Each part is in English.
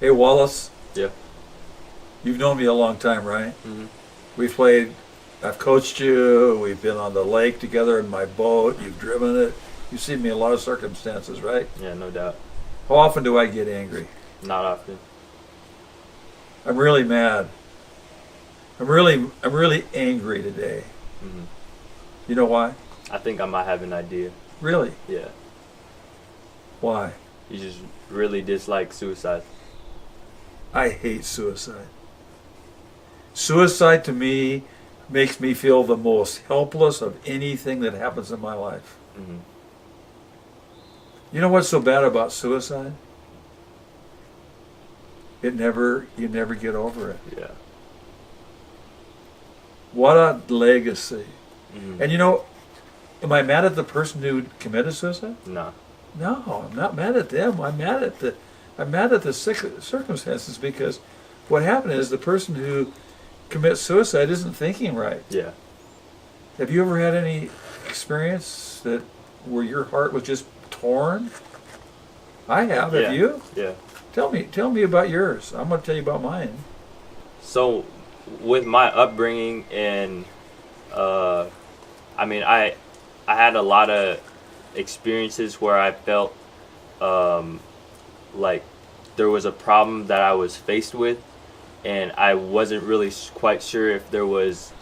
Hey, Wallace. Yeah. You've known me a long time, right? Mm-hmm. We've played, I've coached you, we've been on the lake together in my boat, you've driven it. You've seen me in a lot of circumstances, right? Yeah, no doubt. How often do I get angry? Not often. I'm really mad. I'm really angry today. Mm-hmm. You know why? I think I might have an idea. Really? Yeah. Why? You just really dislike suicide. I hate suicide. Suicide to me makes me feel the most helpless of anything that happens in my life. Mm-hmm. You know what's so bad about suicide? You never get over it. Yeah. What a legacy. Mm-hmm. And you know, am I mad at the person who committed suicide? No. No, I'm not mad at them. I'm mad at the circumstances, because what happened is the person who commits suicide isn't thinking right. Yeah. Have you ever had any experience where your heart was just torn? I have. Yeah. Have you? Yeah. Tell me about yours. I'm going to tell you about mine. So, with my upbringing and, I had a lot of experiences where I felt like there was a problem that I was faced with, and I wasn't really quite sure if there was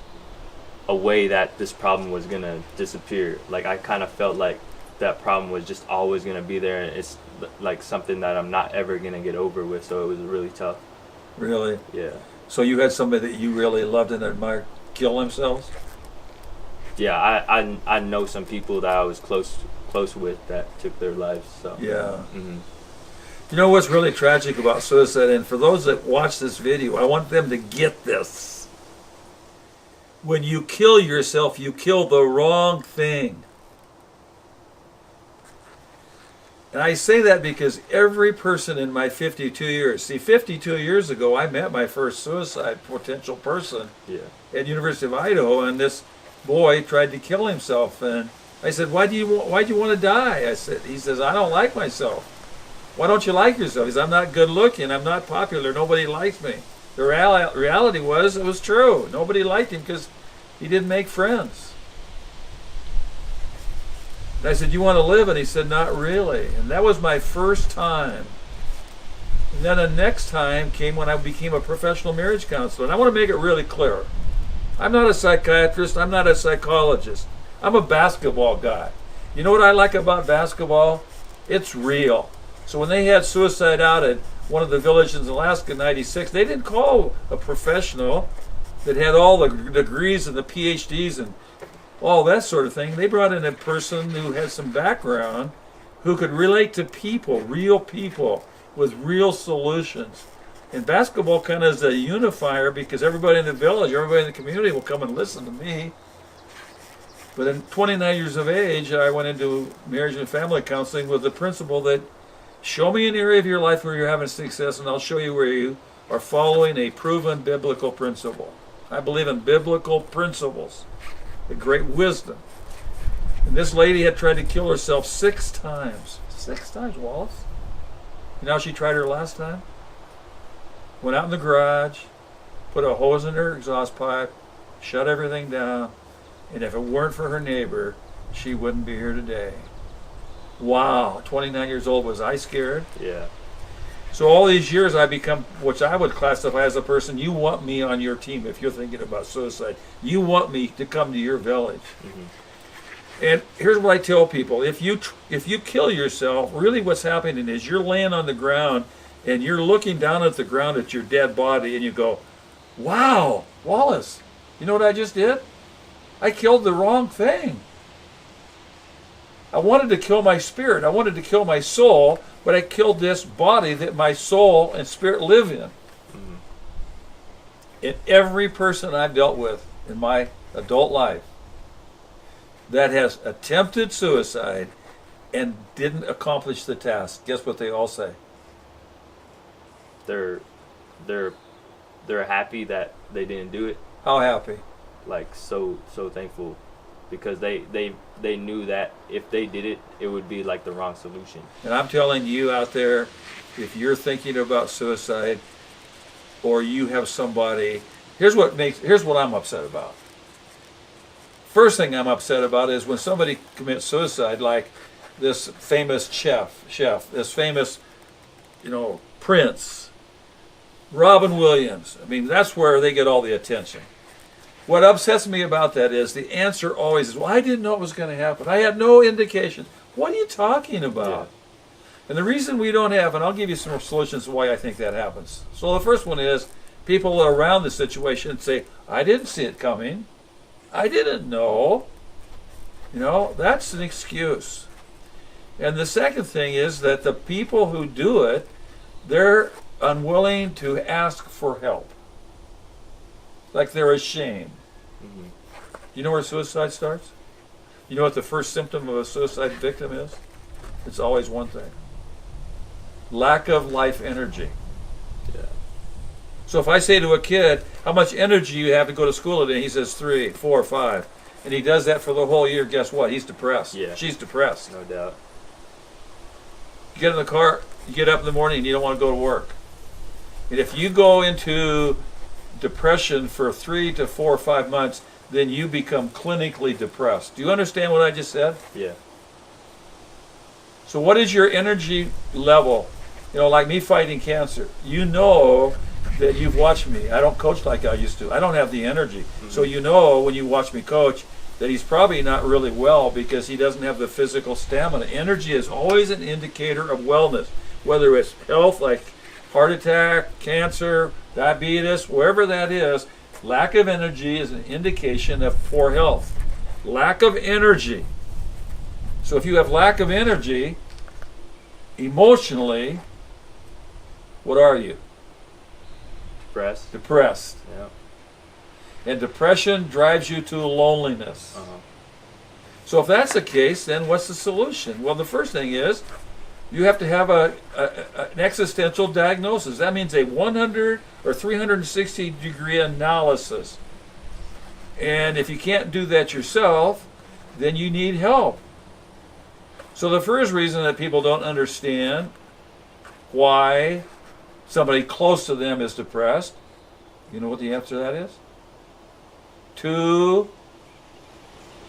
a way that this problem was going to disappear. Like, I kind of felt like that problem was just always going to be there, and it's like something that I'm not ever going to get over with, so it was really tough. Really? Yeah. So you had somebody that you really loved and admired kill themselves? Yeah, I know some people that I was close with that took their lives. So yeah. Mm-hmm. You know what's really tragic about suicide, and for those that watch this video, I want them to get this. When you kill yourself, you kill the wrong thing. And I say that because every person in my 52 years, 52 years ago, I met my first suicide potential person at University of Idaho, and this boy tried to kill himself. And I said, why'd you want to die? He says, I don't like myself. Why don't you like yourself? He says, I'm not good looking, I'm not popular, nobody likes me. The reality was, it was true. Nobody liked him because he didn't make friends. And I said, you want to live? And he said, not really. And that was my first time. And then the next time came when I became a professional marriage counselor. And I want to make it really clear. I'm not a psychiatrist. I'm not a psychologist. I'm a basketball guy. You know what I like about basketball? It's real. So when they had suicide out at one of the villages in Alaska in '96, they didn't call a professional that had all the degrees and the PhDs and all that sort of thing. They brought in a person who had some background, who could relate to people, real people, with real solutions. And basketball kind of is a unifier, because everybody in the village, everybody in the community will come and listen to me. But at 29 years of age, I went into marriage and family counseling with the principle that show me an area of your life where you're having success, and I'll show you where you are following a proven biblical principle. I believe in biblical principles, a great wisdom. And this lady had tried to kill herself 6 times. 6 times, Wallace. You know how she tried her last time? Went out in the garage, put a hose in her exhaust pipe, shut everything down, and if it weren't for her neighbor, she wouldn't be here today. Wow, 29 years old. Was I scared? Yeah. So all these years I've become, which I would classify as a person, you want me on your team if you're thinking about suicide. You want me to come to your village. Mm-hmm. And here's what I tell people. If you kill yourself, really what's happening is you're laying on the ground and you're looking down at the ground at your dead body and you go, wow, Wallace, you know what I just did? I killed the wrong thing. I wanted to kill my spirit. I wanted to kill my soul, but I killed this body that my soul and spirit live in. Mm-hmm. And every person I've dealt with in my adult life that has attempted suicide and didn't accomplish the task, guess what they all say? They're happy that they didn't do it. How happy? Like so thankful because they knew that if they did it, it would be like the wrong solution. And I'm telling you out there, if you're thinking about suicide, or you have somebody, here's what I'm upset about. First thing I'm upset about is when somebody commits suicide, like this famous chef, this famous, Prince, Robin Williams. I mean, that's where they get all the attention. What upsets me about that is the answer always is, well, I didn't know it was going to happen. I had no indication. What are you talking about? Yeah. And the reason we don't have, and I'll give you some solutions to why I think that happens. So the first one is people around the situation say, I didn't see it coming. I didn't know. That's an excuse. And the second thing is that the people who do it, they're unwilling to ask for help. Like they're ashamed. Mm-hmm. You know where suicide starts? You know what the first symptom of a suicide victim is? It's always one thing. Lack of life energy. Yeah. So if I say to a kid, how much energy you have to go to school today? He says 3, 4, 5. And he does that for the whole year. Guess what? He's depressed. Yeah. She's depressed. No doubt. You get in the car, you get up in the morning and you don't want to go to work. And if you go into depression for 3 to 4 or 5 months, then you become clinically depressed. Do you understand what I just said? Yeah. So what is your energy level? Like me fighting cancer. You know that you've watched me. I don't coach like I used to. I don't have the energy. Mm-hmm. So when you watch me coach that he's probably not really well because he doesn't have the physical stamina. Energy is always an indicator of wellness, whether it's health like heart attack, cancer, diabetes, wherever that is. Lack of energy is an indication of poor health. Lack of energy. So if you have lack of energy, emotionally, what are you? Depressed. Yeah. And depression drives you to loneliness. Uh-huh. So if that's the case, then what's the solution? Well, the first thing is you have to have an existential diagnosis. That means a 100 or 360 degree analysis. And if you can't do that yourself, then you need help. So the first reason that people don't understand why somebody close to them is depressed, you know what the answer to that is? Too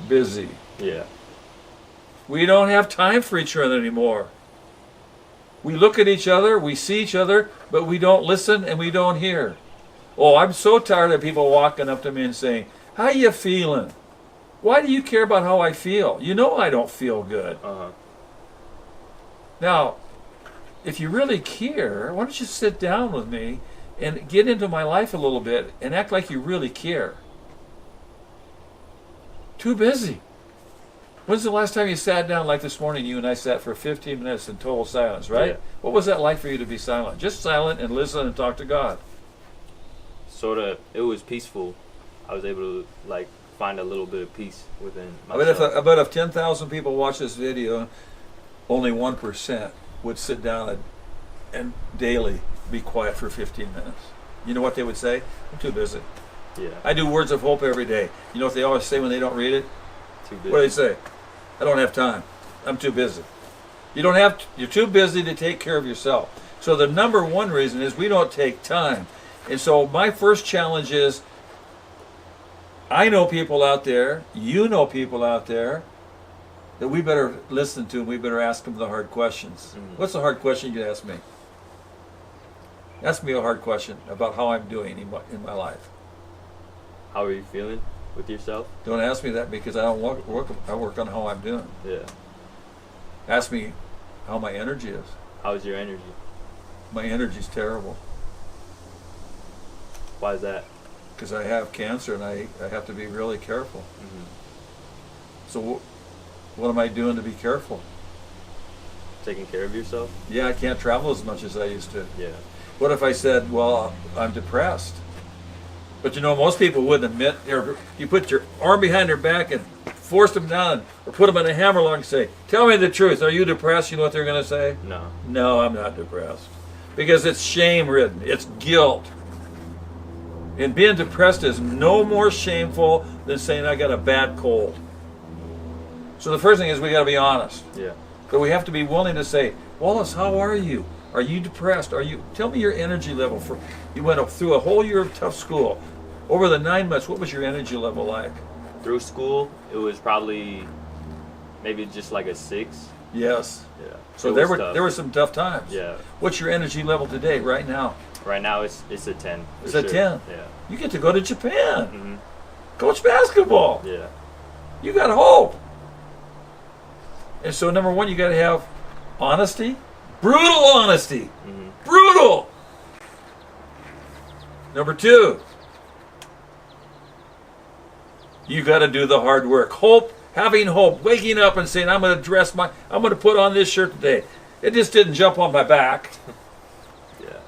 busy. Yeah. We don't have time for each other anymore. We look at each other, we see each other, but we don't listen and we don't hear. Oh, I'm so tired of people walking up to me and saying, how you feeling? Why do you care about how I feel? You know I don't feel good. Uh-huh. Now, if you really care, why don't you sit down with me and get into my life a little bit and act like you really care? Too busy. When's the last time you sat down like this morning? You and I sat for 15 minutes in total silence, right? Yeah. What was that like for you to be silent? Just silent and listen and talk to God. It was peaceful. I was able to find a little bit of peace within I myself. bet if 10,000 people watch this video, only 1% would sit down and daily be quiet for 15 minutes. You know what they would say? I'm too busy. Yeah. I do Words of Hope every day. You know what they always say when they don't read it? Too busy. What do they say? I don't have time. I'm too busy. You're too busy to take care of yourself. So the number one reason is we don't take time. And so my first challenge is, I know people out there, you know people out there, that we better listen to and we better ask them the hard questions. Mm. What's the hard question you ask me? Ask me a hard question about how I'm doing in my life. How are you feeling with yourself? Don't ask me that because I don't I work on how I'm doing. Yeah. Ask me how my energy is. How's your energy? My energy's terrible. Why is that? Because I have cancer and I have to be really careful. Mm-hmm. So what am I doing to be careful? Taking care of yourself? Yeah, I can't travel as much as I used to. Yeah. What if I said, well, I'm depressed? But most people wouldn't admit, or you put your arm behind their back and force them down, or put them in a hammerlock and say, tell me the truth, are you depressed? You know what they're going to say? No. No, I'm not depressed. Because it's shame-ridden, it's guilt. And being depressed is no more shameful than saying I got a bad cold. So the first thing is we got to be honest. Yeah. But we have to be willing to say, Wallace, how are you? Are you depressed? Tell me your energy level. You went through a whole year of tough school. Over the 9 months, what was your energy level like? Through school, it was probably maybe just like a 6. Yes. Yeah. So there were some tough times. Yeah. What's your energy level today, right now? Right now, it's a 10. It's a 10. Yeah. You get to go to Japan. Mm-hmm. Coach basketball. Yeah. You got hope. And so number one, you got to have honesty. Brutal honesty. Mm-hmm. Brutal. Number two, you got to do the hard work. Hope, having hope, waking up and saying, I'm going to put on this shirt today. It just didn't jump on my back. Yeah.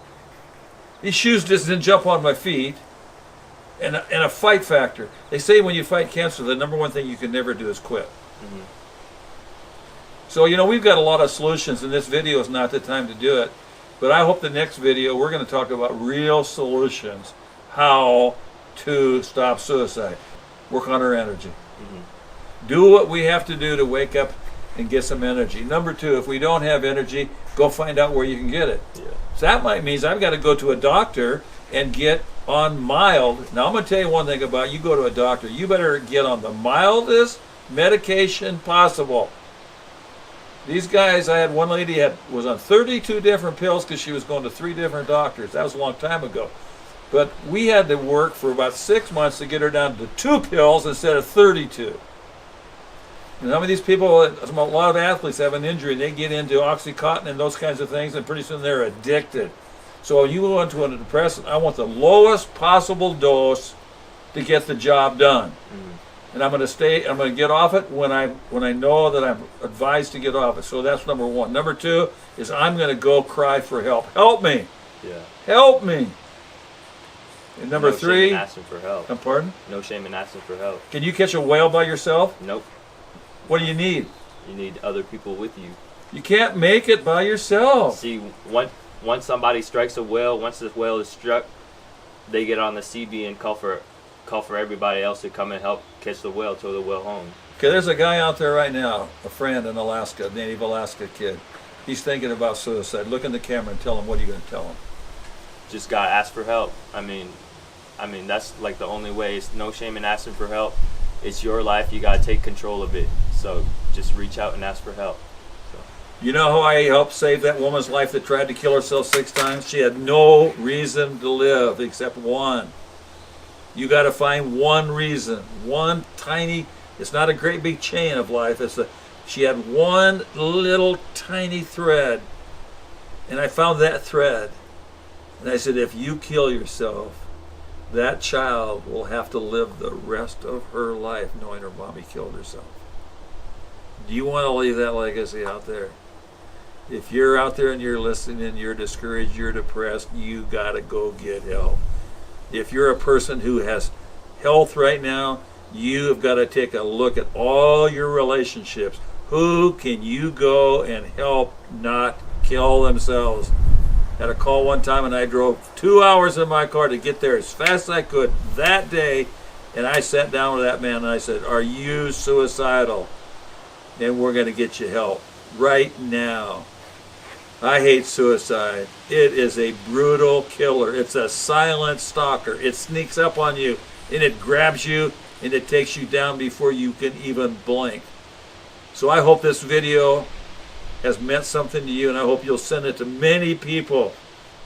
These shoes just didn't jump on my feet. And a fight factor. They say when you fight cancer, the number one thing you can never do is quit. Mm-hmm. So, we've got a lot of solutions, and this video is not the time to do it. But I hope the next video, we're going to talk about real solutions, how to stop suicide. Work on our energy. Mm-hmm. Do what we have to do to wake up and get some energy. Number two, if we don't have energy, go find out where you can get it. Yeah. So that might mean I've got to go to a doctor and get on mild. Now I'm going to tell you one thing about you go to a doctor. You better get on the mildest medication possible. These guys, I had one lady was on 32 different pills because she was going to 3 different doctors. That was a long time ago. But we had to work for about 6 months to get her down to 2 pills instead of 32. And some of these people, a lot of athletes have an injury and they get into Oxycontin and those kinds of things, and pretty soon they're addicted. So you go into a depressant, I want the lowest possible dose to get the job done. Mm-hmm. And I'm going to get off it when I know that I'm advised to get off it. So that's number one. Number two is I'm going to go cry for help. Help me. Yeah. Help me. And number no three. Shame in asking for help. Pardon? No shame in asking for help. Can you catch a whale by yourself? Nope. What do you need? You need other people with you. You can't make it by yourself. See, once somebody strikes a whale, once the whale is struck, they get on the CB and call for everybody else to come and help catch the whale, tow the whale home. Okay, there's a guy out there right now, a friend in Alaska, native Alaska kid. He's thinking about suicide. Look in the camera and tell him, what are you going to tell him? Just gotta ask for help. I mean, that's like the only way. It's no shame in asking for help. It's your life. You gotta take control of it. So just reach out and ask for help. So. You know how I helped save that woman's life that tried to kill herself 6 times? She had no reason to live except one. You got to find one reason, one tiny. It's not a great big chain of life. She had one little tiny thread, and I found that thread, and I said, if you kill yourself, that child will have to live the rest of her life knowing her mommy killed herself. Do you want to leave that legacy out there? If you're out there and you're listening and you're discouraged, you're depressed, you got to go get help. If you're a person who has health right now, you have got to take a look at all your relationships. Who can you go and help not kill themselves? Had a call one time and I drove 2 hours in my car to get there as fast as I could that day, and I sat down with that man and I said, are you suicidal? And we're going to get you help right now. I hate suicide. It is a brutal killer. It's a silent stalker. It sneaks up on you and it grabs you and it takes you down before you can even blink. So I hope this video has meant something to you, and I hope you'll send it to many people.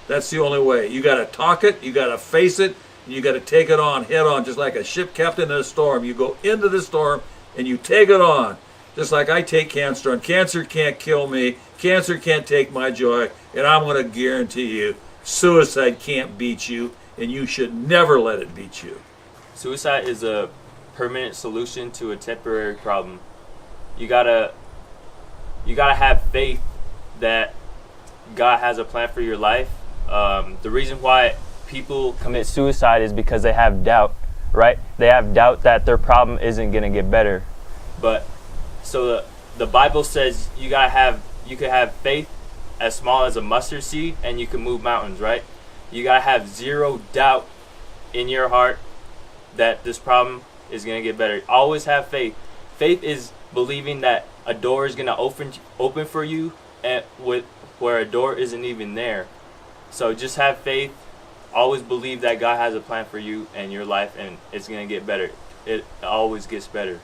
That's the only way. You got to talk it, you got to face it, and you got to take it on head on, just like a ship captain in a storm. You go into the storm and you take it on. Just like I take cancer on. Cancer can't kill me. Cancer can't take my joy. And I'm going to guarantee you, suicide can't beat you, and you should never let it beat you. Suicide is a permanent solution to a temporary problem. You gotta have faith that God has a plan for your life. The reason why people commit suicide is because they have doubt, right? They have doubt that their problem isn't going to get better. But so the Bible says you can have faith as small as a mustard seed and you can move mountains, right? You got to have zero doubt in your heart that this problem is going to get better. Always have faith. Faith is believing that a door is gonna open for you, and with where a door isn't even there. So just have faith. Always believe that God has a plan for you and your life, and it's gonna get better. It always gets better.